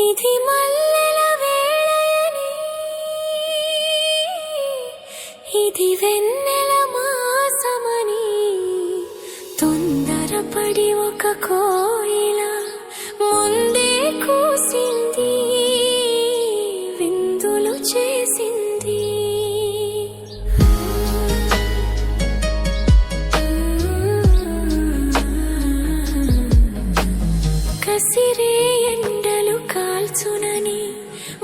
ఇది మల్లెల వేళయని, ఇది వెన్నెల మాసమని, తొందరపడి ఒక కోయిల ముందే కూసింది, విందులు చేసింది. కసిరే ఎండలు కాల్చునని,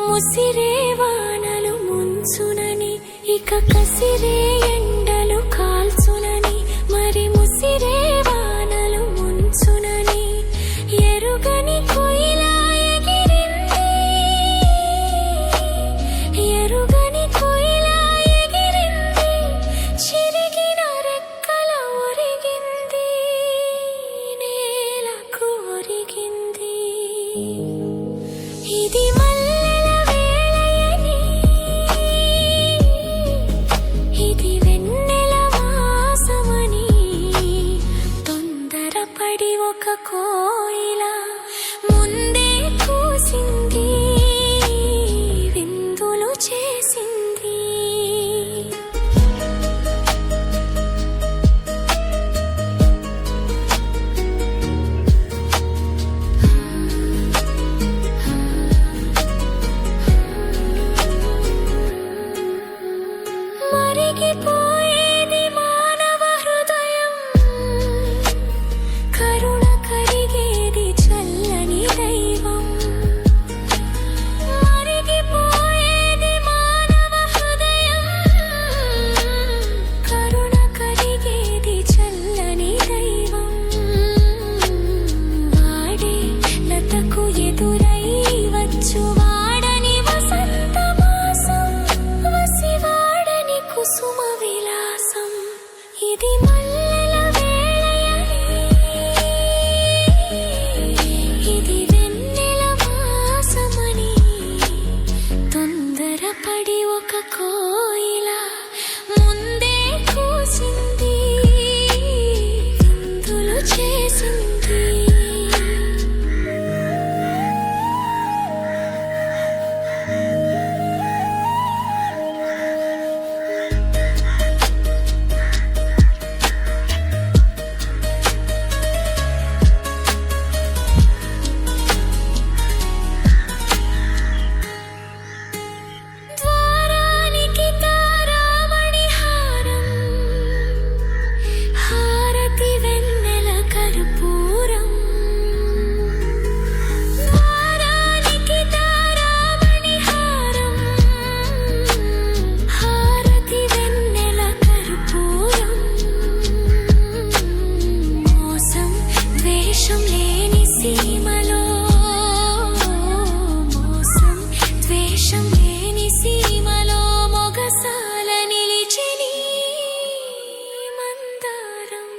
ముసిరే వానలు ముంచునని, ఇక కసిరే ఎండలు కాల్చునని, మరి ముసిరే వానలు ముంచునని, ఎరుగని కోయిల ఎగిరింది, ఎరుగని కోయిల ఎగిరింది, చిరిగిన రెక్కల ఒరిగింది, నేలకు ఒరిగింది. ఇది మల్లెల వేళయని, ఇది వెన్నెల మాసమని, తొందరపడి ఒక కోయిల ముందే కూసింది, విందులు చేసింది. మరిగిపోయేది మానవ హృదయం, కరుణ కరిగేది చల్లని దైవం. మరిగిపోయేది మానవ హృదయం, కరుణ కరిగేది చల్లని దైవం. వాడే లతకు ఎదురై వచ్చు, వాడని వసంత మాసం, వసివాడని కుసుమ విలాసం. ఇది మల్లెల వేళయని, ఇది వెన్నెల మాసమని, తొందరపడి ఒక కోయిల ముందే కూసింది, విందులు చేసింది. ద్వారానికి తారామణి హారం, హారతి వెన్నెల కర్పూరం. ద్వారానికి తారామణి హారం, హారతి వెన్నెల కర్పూరం. మోసం ద్వేషం లేని సీమలో, మోసం ద్వేషం లేని సీమలో, మొగసాల నిలిచెని మందారం.